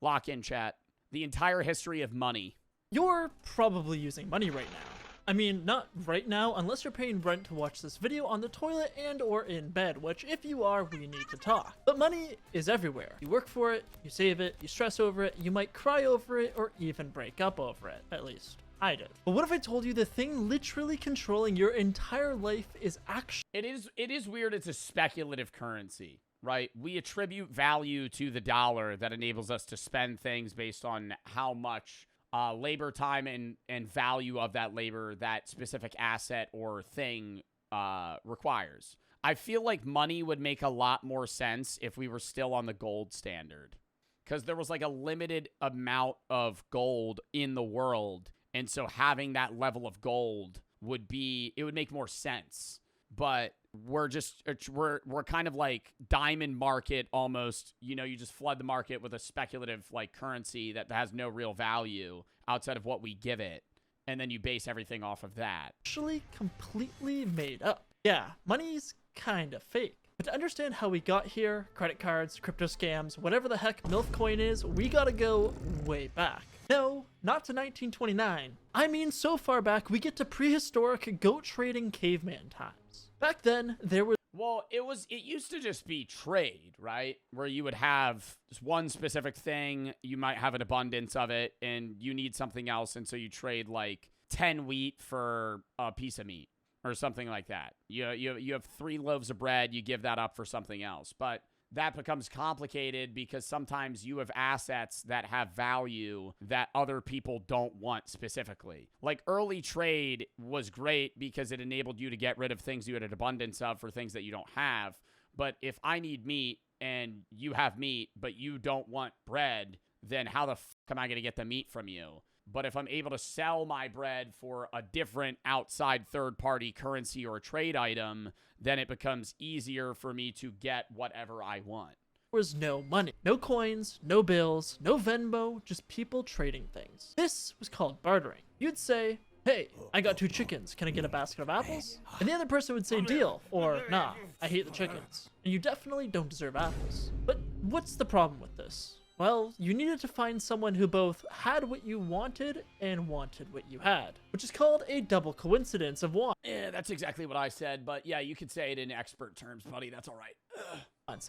Lock in, chat. The entire history of money. You're probably using money right now. I mean, not right now, unless you're paying rent to watch this video on the toilet and or in bed, which if you are, we need to talk. But money is everywhere. You work for it, you save it, you stress over it, you might cry over it, or even break up over it, at least. I did. But what if I told you the thing literally controlling your entire life is actually... It is weird it's a speculative currency, right? We attribute value to the dollar that enables us to spend things based on how much labor time and value of that labor that specific asset or thing requires. I feel like money would make a lot more sense if we were still on the gold standard, because there was like a limited amount of gold in the world. And so having that level of gold would make more sense. But we're kind of like diamond market almost. You know, you just flood the market with a speculative like currency that has no real value outside of what we give it. And then you base everything off of that. Actually completely made up. Yeah, money's kind of fake. But to understand how we got here, credit cards, crypto scams, whatever the heck MILF coin is, we gotta go way back. No, not to 1929. I mean, so far back, we get to prehistoric goat trading caveman times. Back then, there was... Well, it used to just be trade, right? Where you would have just one specific thing, you might have an abundance of it, and you need something else, and so you trade like 10 wheat for a piece of meat or something like that. You have 3 loaves of bread, you give that up for something else. But that becomes complicated because sometimes you have assets that have value that other people don't want specifically. Like early trade was great because it enabled you to get rid of things you had an abundance of for things that you don't have. But if I need meat and you have meat, but you don't want bread, then how the fuck am I going to get the meat from you? But if I'm able to sell my bread for a different outside third-party currency or trade item, then it becomes easier for me to get whatever I want. There was no money, no coins, no bills, no Venmo, just people trading things. This was called bartering. You'd say, hey, I got 2 chickens, can I get a basket of apples? And the other person would say deal, or nah, I hate the chickens. And you definitely don't deserve apples. But what's the problem with this? Well, you needed to find someone who both had what you wanted and wanted what you had, which is called a double coincidence of want. Yeah, that's exactly what I said, but yeah, you could say it in expert terms, buddy. That's all right. Ugh.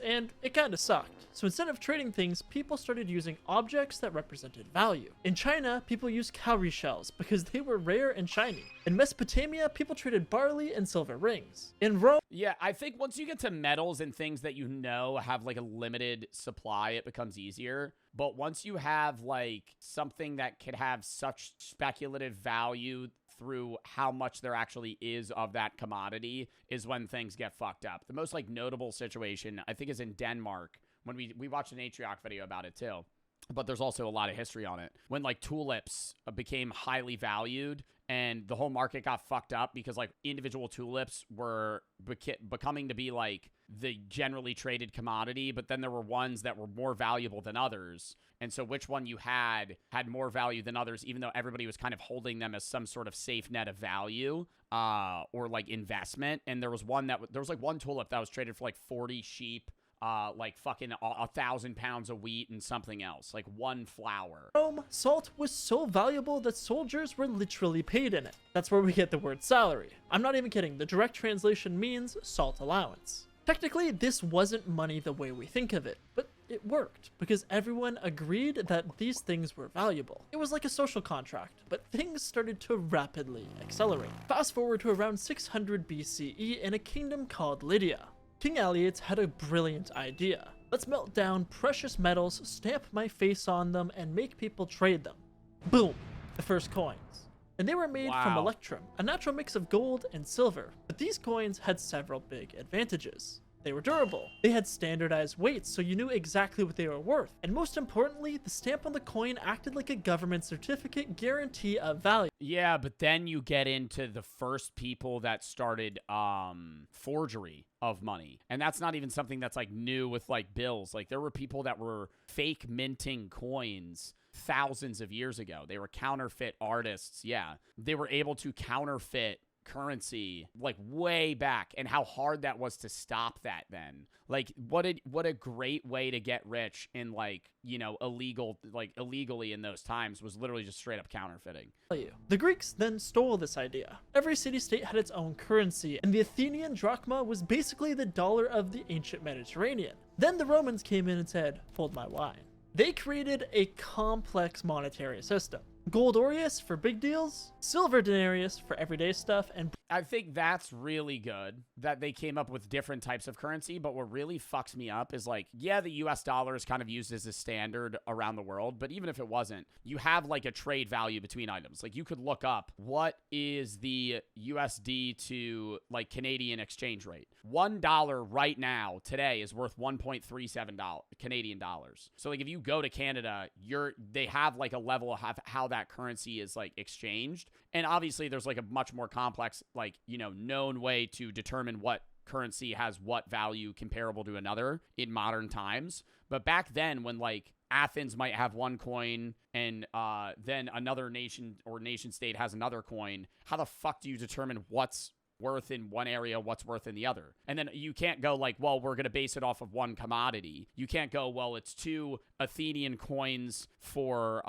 And it kinda sucked. So instead of trading things, people started using objects that represented value. In China, people used cowrie shells because they were rare and shiny. In Mesopotamia, people traded barley and silver rings. In Rome... Yeah, I think once you get to metals and things that you know have like a limited supply, it becomes easier. But once you have like something that could have such speculative value through how much there actually is of that commodity is when things get fucked up. The most like notable situation I think is in Denmark when we watched an Atrioc video about it too. But there's also a lot of history on it. When like tulips became highly valued and the whole market got fucked up because like individual tulips were becoming to be like the generally traded commodity, but then there were ones that were more valuable than others. And so which one you had more value than others, even though everybody was kind of holding them as some sort of safe net of value or like investment. And there was one tulip that was traded for like 40 sheep, like fucking 1,000 pounds of wheat and something else, like one flower. Rome, salt was so valuable that soldiers were literally paid in it. That's where we get the word salary. I'm not even kidding. The direct translation means salt allowance. Technically, this wasn't money the way we think of it, but it worked because everyone agreed that these things were valuable. It was like a social contract, but things started to rapidly accelerate. Fast forward to around 600 BCE in a kingdom called Lydia. King Alyattes had a brilliant idea. Let's melt down precious metals, stamp my face on them, and make people trade them. Boom! The first coins. And they were made from electrum, a natural mix of gold and silver. But these coins had several big advantages. They were durable. They had standardized weights, so you knew exactly what they were worth. And most importantly, the stamp on the coin acted like a government certificate guarantee of value. Yeah, but then you get into the first people that started forgery of money. And that's not even something that's like new with like bills. Like there were people that were fake minting coins thousands of years ago. They were counterfeit artists. Yeah, they were able to counterfeit currency like way back, and how hard that was to stop that then. Like what a great way to get rich in like, you know, illegally in those times was literally just straight up counterfeiting. The Greeks then stole this idea. Every city-state had its own currency, and the Athenian drachma was basically the dollar of the ancient Mediterranean. Then the Romans came in and said, "Hold my wine." They created a complex monetary system. Gold aureus for big deals, silver denarius for everyday stuff, and I think that's really good that they came up with different types of currency, but what really fucks me up is like, yeah, the US dollar is kind of used as a standard around the world, but even if it wasn't, you have like a trade value between items. Like you could look up what is the USD to like Canadian exchange rate. $1 right now today is worth $1.37 Canadian dollars. So like if you go to Canada, they have like a level of how that currency is like exchanged. And obviously there's like a much more complex, like, you know, known way to determine what currency has what value comparable to another in modern times. But back then when like Athens might have one coin and then another nation or nation state has another coin, how the fuck do you determine what's worth in one area, what's worth in the other? And then you can't go like, well, we're going to base it off of one commodity. You can't go, well, it's 2 Athenian coins for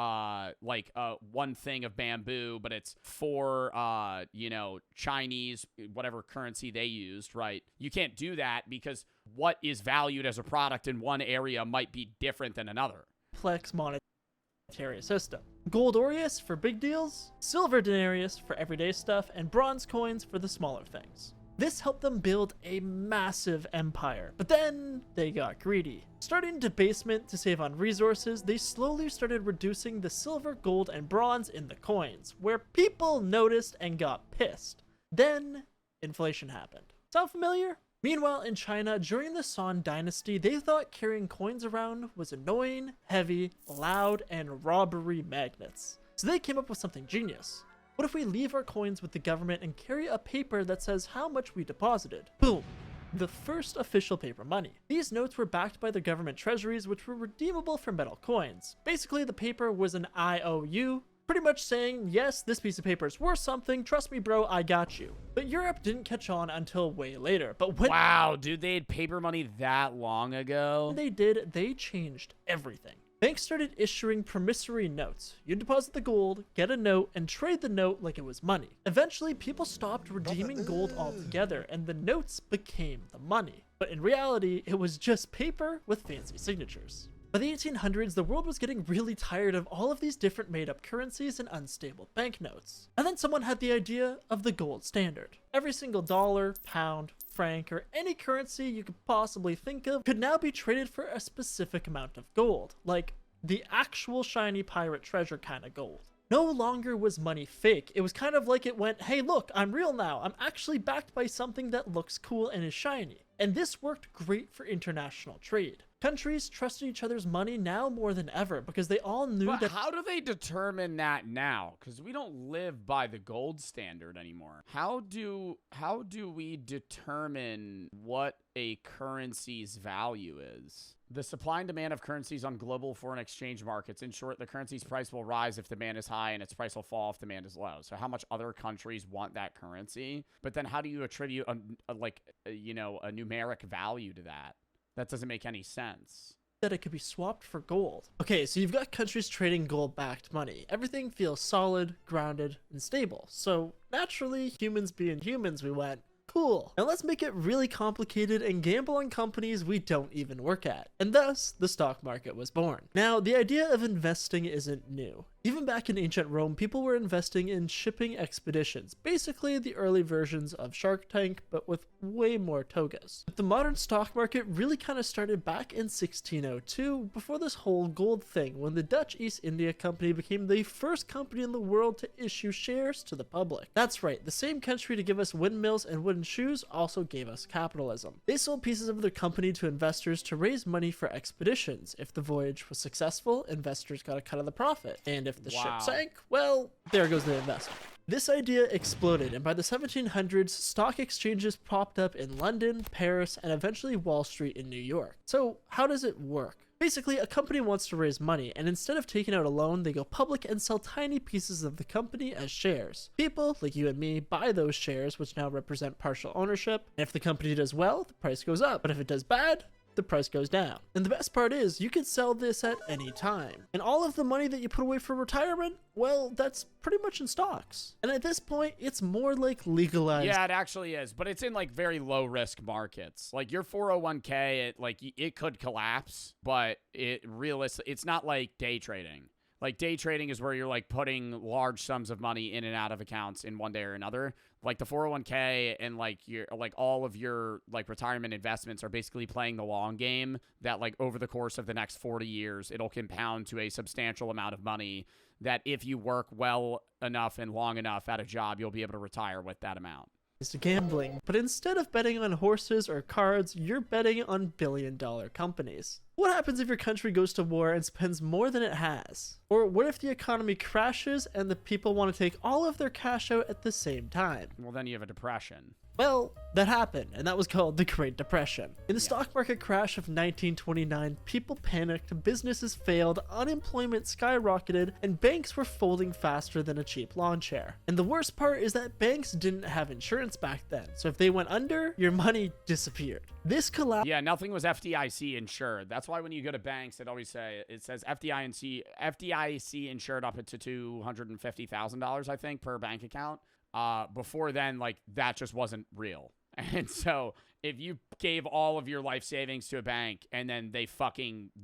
one thing of bamboo, but it's 4 you know, Chinese whatever currency they used, right? You can't do that because what is valued as a product in one area might be different than another. Complex monetary system. Gold aureus for big deals, silver denarius for everyday stuff, and bronze coins for the smaller things. This helped them build a massive empire, but then they got greedy. Starting debasement to save on resources, they slowly started reducing the silver, gold, and bronze in the coins, where people noticed and got pissed. Then, inflation happened. Sound familiar? Meanwhile, in China, during the Song Dynasty, they thought carrying coins around was annoying, heavy, loud, and robbery magnets. So they came up with something genius. What if we leave our coins with the government and carry a paper that says how much we deposited? Boom! The first official paper money. These notes were backed by the government treasuries, which were redeemable for metal coins. Basically, the paper was an IOU, pretty much saying, yes, this piece of paper is worth something, trust me bro, I got you. But Europe didn't catch on until way later. But when wow, dude, they had paper money that long ago? they did, they changed everything. Banks started issuing promissory notes. You deposit the gold, get a note, and trade the note like it was money. Eventually, people stopped redeeming gold altogether, and the notes became the money. But in reality, it was just paper with fancy signatures. By the 1800s, the world was getting really tired of all of these different made-up currencies and unstable banknotes. And then someone had the idea of the gold standard. Every single dollar, pound, franc, or any currency you could possibly think of could now be traded for a specific amount of gold, like the actual shiny pirate treasure kind of gold. No longer was money fake. It was kind of like it went, hey look, I'm real now. I'm actually backed by something that looks cool and is shiny. And this worked great for international trade. Countries trusted each other's money now more than ever because they all knew But that. how do they determine that now? Because we don't live by the gold standard anymore. How do we determine what a currency's value is? The supply and demand of currencies on global foreign exchange markets. In short, the currency's price will rise if demand is high and its price will fall if demand is low. So how much other countries want that currency? But then how do you attribute a numeric value to that? That doesn't make any sense. That it could be swapped for gold. Okay, so you've got countries trading gold-backed money. Everything feels solid, grounded, and stable. So naturally, humans being humans, we went, cool. Now let's make it really complicated and gamble on companies we don't even work at. And thus, the stock market was born. Now, the idea of investing isn't new. Even back in ancient Rome, people were investing in shipping expeditions, basically the early versions of Shark Tank, but with way more togas. But the modern stock market really kind of started back in 1602, before this whole gold thing, when the Dutch East India Company became the first company in the world to issue shares to the public. That's right, the same country to give us windmills and wooden shoes also gave us capitalism. They sold pieces of their company to investors to raise money for expeditions. If the voyage was successful, investors got a cut of the profit, and if the ship sank, well, there goes the investment. This idea exploded, and by the 1700s, stock exchanges popped up in London, Paris, and eventually Wall Street in New York. So how does it work? Basically, a company wants to raise money, and instead of taking out a loan, they go public and sell tiny pieces of the company as shares. People, like you and me, buy those shares, which now represent partial ownership, and if the company does well, the price goes up, but if it does bad, the price goes down. And the best part is, you can sell this at any time. And all of the money that you put away for retirement, well, that's pretty much in stocks. And at this point, it's more like legalized. Yeah, it actually is, but it's in like very low risk markets. Like your 401k, it could collapse, but it's not like day trading. Like day trading is where you're like putting large sums of money in and out of accounts in one day or another. Like the 401k and like all of your like retirement investments are basically playing the long game that like over the course of the next 40 years, it'll compound to a substantial amount of money that if you work well enough and long enough at a job, you'll be able to retire with that amount. Gambling, but instead of betting on horses or cards, you're betting on billion-dollar companies. What happens if your country goes to war and spends more than it has? Or what if the economy crashes and the people want to take all of their cash out at the same time? Well, then you have a depression. Well, that happened, and that was called the Great Depression. In the stock market crash of 1929, people panicked, businesses failed, unemployment skyrocketed, and banks were folding faster than a cheap lawn chair. And the worst part is that banks didn't have insurance back then, so if they went under, your money disappeared. This collapse— Yeah, nothing was FDIC insured. That's why when you go to banks, it says FDIC insured up to $250,000, I think, per bank account. Before then, like, that just wasn't real. And so if you gave all of your life savings to a bank and then the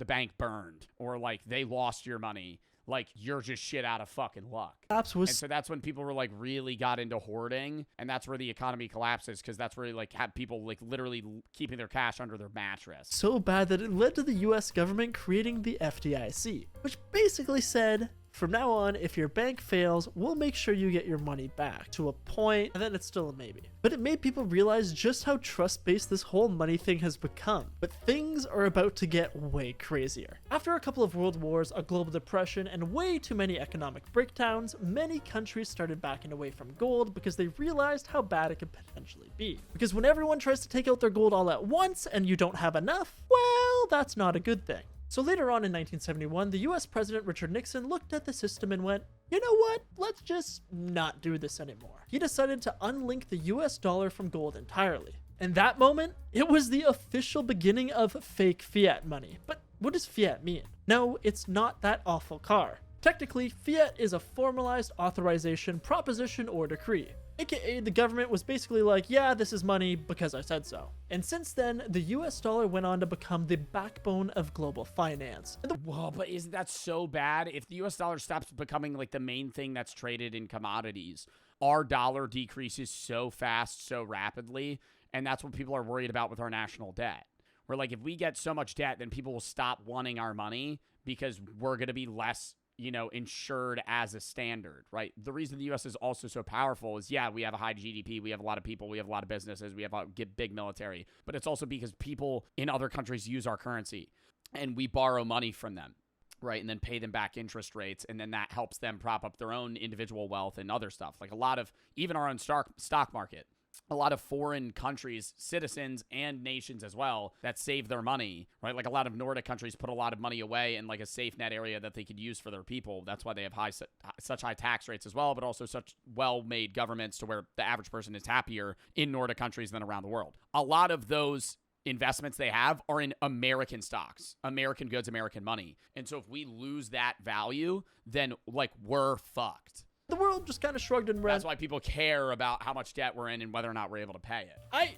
bank burned or like they lost your money, like you're just shit out of fucking luck. And so that's when people were like really got into hoarding, and that's where the economy collapses, because that's where you like have people like literally keeping their cash under their mattress. So bad that it led to the US government creating the FDIC, which basically said, from now on, if your bank fails, we'll make sure you get your money back, to a point, and then it's still a maybe. But it made people realize just how trust-based this whole money thing has become. But things are about to get way crazier. After a couple of world wars, a global depression, and way too many economic breakdowns, many countries started backing away from gold because they realized how bad it could potentially be. Because when everyone tries to take out their gold all at once and you don't have enough, well, that's not a good thing. So later on in 1971, the US President Richard Nixon looked at the system and went, you know what, let's just not do this anymore. He decided to unlink the US dollar from gold entirely. In that moment, it was the official beginning of fake fiat money. But what does fiat mean? No, it's not that awful car. Technically, fiat is a formalized authorization, proposition, or decree. AKA, the government was basically like, yeah, this is money because I said so. And since then, the US dollar went on to become the backbone of global finance. Whoa, but isn't that so bad? If the US dollar stops becoming like the main thing that's traded in commodities, our dollar decreases so fast, so rapidly, and that's what people are worried about with our national debt. Where like, if we get so much debt, then people will stop wanting our money because we're going to be less, insured as a standard, right? The reason the U.S. is also so powerful is, yeah, we have a high GDP, we have a lot of people, we have a lot of businesses, we have a big military, but it's also because people in other countries use our currency and we borrow money from them, right? And then pay them back interest rates, and then that helps them prop up their own individual wealth and other stuff. Like a lot of, even our own stock market, a lot of foreign countries, citizens and nations as well, that save their money, right? Like a lot of Nordic countries put a lot of money away in like a safe net area that they could use for their people. That's why they have such high tax rates as well, but also such well-made governments to where the average person is happier in Nordic countries than around the world. A lot of those investments they have are in American stocks, American goods, American money. And so if we lose that value, then like we're fucked. The world just kind of shrugged and went. That's why people care about how much debt we're in and whether or not we're able to pay it.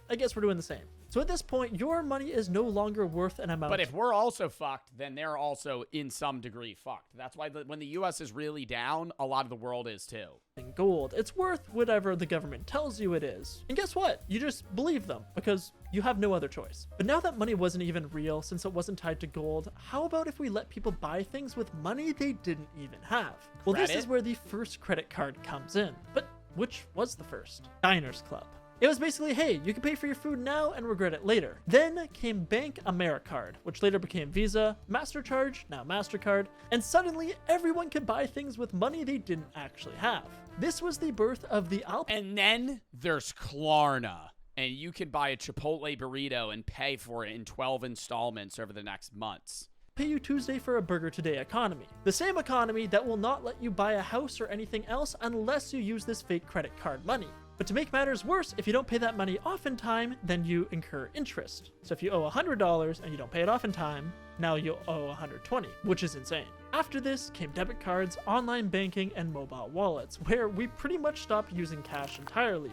I guess we're doing the same. So at this point, your money is no longer worth an amount. But if we're also fucked, then they're also in some degree fucked. That's why when the U.S. is really down, a lot of the world is too. In gold, it's worth whatever the government tells you it is. And guess what? You just believe them because you have no other choice. But now that money wasn't even real since it wasn't tied to gold, how about if we let people buy things with money they didn't even have? Well, this is where the first credit card comes in. But which was the first? Diners Club. It was basically, hey, you can pay for your food now and regret it later. Then came Bank AmeriCard, which later became Visa, MasterCharge, now MasterCard, and suddenly everyone could buy things with money they didn't actually have. This was the birth of the Alipay. And then there's Klarna, and you can buy a Chipotle burrito and pay for it in 12 installments over the next months. Pay you Tuesday for a burger today economy. The same economy that will not let you buy a house or anything else unless you use this fake credit card money. But to make matters worse, if you don't pay that money off in time, then you incur interest. So if you owe $100 and you don't pay it off in time, now you'll owe $120, which is insane. After this came debit cards, online banking, and mobile wallets, where we pretty much stopped using cash entirely.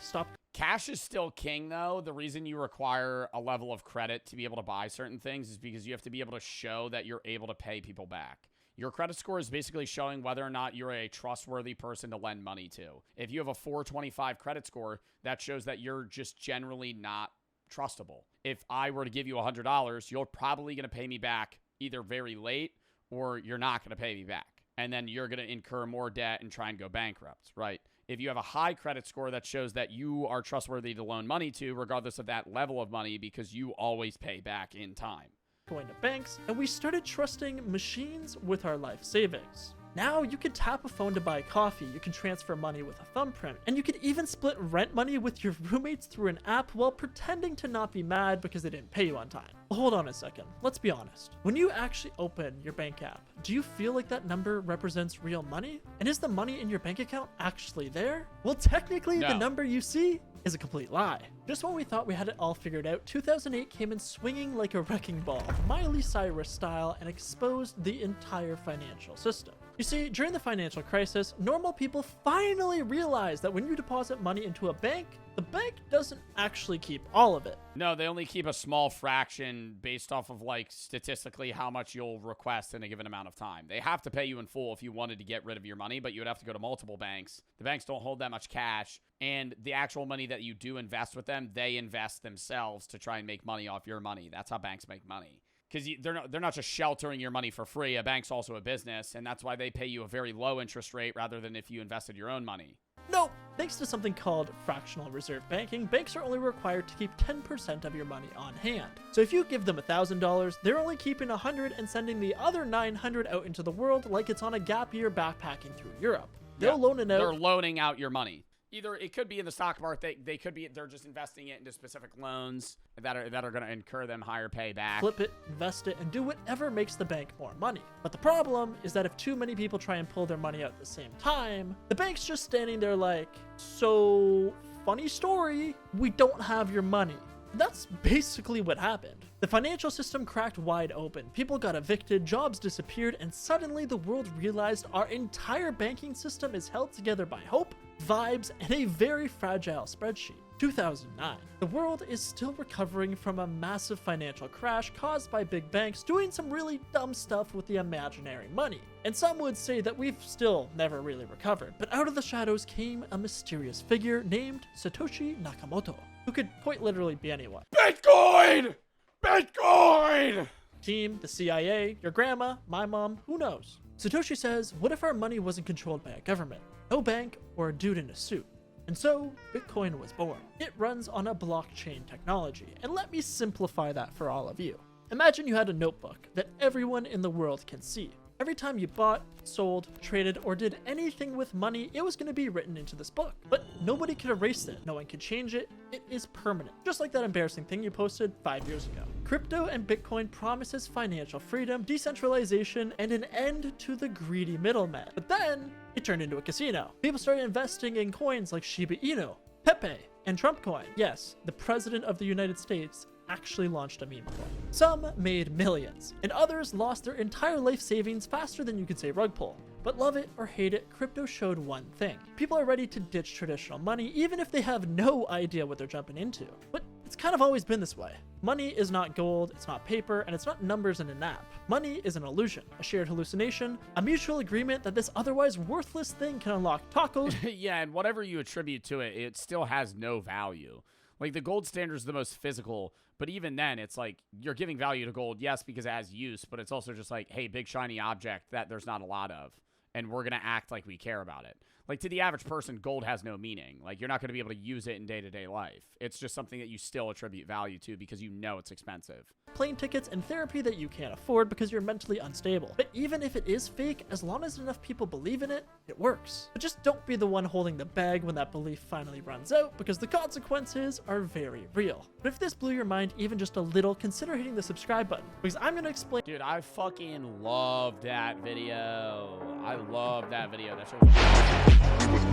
Cash is still king, though. The reason you require a level of credit to be able to buy certain things is because you have to be able to show that you're able to pay people back. Your credit score is basically showing whether or not you're a trustworthy person to lend money to. If you have a 425 credit score, that shows that you're just generally not trustable. If I were to give you $100, you're probably going to pay me back either very late or you're not going to pay me back. And then you're going to incur more debt and try and go bankrupt, right? If you have a high credit score, that shows that you are trustworthy to loan money to, regardless of that level of money, because you always pay back in time. Going to banks, and we started trusting machines with our life savings. Now you can tap a phone to buy coffee, you can transfer money with a thumbprint, and you can even split rent money with your roommates through an app while pretending to not be mad because they didn't pay you on time. Well, hold on a second, let's be honest. When you actually open your bank app, do you feel like that number represents real money? And is the money in your bank account actually there? Well, technically, No. The number you see is a complete lie. Just when we thought we had it all figured out, 2008 came in swinging like a wrecking ball, Miley Cyrus style, and exposed the entire financial system. You see, during the financial crisis, normal people finally realized that when you deposit money into a bank, the bank doesn't actually keep all of it. No, they only keep a small fraction based off of, like, statistically how much you'll request in a given amount of time. They have to pay you in full if you wanted to get rid of your money, but you would have to go to multiple banks. The banks don't hold that much cash, and the actual money that you do invest with them, they invest themselves to try and make money off your money. That's how banks make money. Because they're not just sheltering your money for free. A bank's also a business, and that's why they pay you a very low interest rate rather than if you invested your own money. No, thanks to something called fractional reserve banking, banks are only required to keep 10% of your money on hand. So if you give them $1,000, they're only keeping $100 and sending the other $900 out into the world like it's on a gap year backpacking through Europe. They'll loan it out. They're loaning out your money. Either it could be in the stock market, they could be, they're just investing it into specific loans that are going to incur them higher payback. Flip it, invest it, and do whatever makes the bank more money. But the problem is that if too many people try and pull their money out at the same time, the bank's just standing there like, so funny story, we don't have your money. That's basically what happened. The financial system cracked wide open, people got evicted, jobs disappeared, and suddenly the world realized our entire banking system is held together by hope, vibes, and a very fragile spreadsheet. 2009. The world is still recovering from a massive financial crash caused by big banks doing some really dumb stuff with the imaginary money. And some would say that we've still never really recovered. But out of the shadows came a mysterious figure named Satoshi Nakamoto, who could quite literally be anyone. Bitcoin! Bitcoin! Team, the CIA, your grandma, my mom, who knows? Satoshi says, what if our money wasn't controlled by a government, no bank, or a dude in a suit? And so, Bitcoin was born. It runs on a blockchain technology, and let me simplify that for all of you. Imagine you had a notebook that everyone in the world can see. Every time you bought, sold, traded, or did anything with money, it was going to be written into this book. But nobody could erase it. No one could change it. It is permanent. Just like that embarrassing thing you posted 5 years ago. Crypto and Bitcoin promises financial freedom, decentralization, and an end to the greedy middleman. But then, it turned into a casino. People started investing in coins like Shiba Inu, Pepe, and Trump coin. Yes, the president of the United States actually launched a meme coin. Some made millions, and others lost their entire life savings faster than you could say rug pull. But love it or hate it, crypto showed one thing. People are ready to ditch traditional money even if they have no idea what they're jumping into. But it's kind of always been this way. Money is not gold, it's not paper, and it's not numbers in an app. Money is an illusion, a shared hallucination, a mutual agreement that this otherwise worthless thing can unlock tacos. Yeah, and whatever you attribute to it, it still has no value. Like, the gold standard is the most physical, but even then, it's like, you're giving value to gold, yes, because it has use, but it's also just like, hey, big shiny object that there's not a lot of, and we're going to act like we care about it. Like, to the average person, gold has no meaning. Like, you're not going to be able to use it in day-to-day life. It's just something that you still attribute value to because you know it's expensive. Plane tickets and therapy that you can't afford because you're mentally unstable. But even if it is fake, as long as enough people believe in it, it works. But just don't be the one holding the bag when that belief finally runs out, because the consequences are very real. But if this blew your mind even just a little, consider hitting the subscribe button, because I'm going to explain. Dude, I fucking loved that video. I love that video. That shit was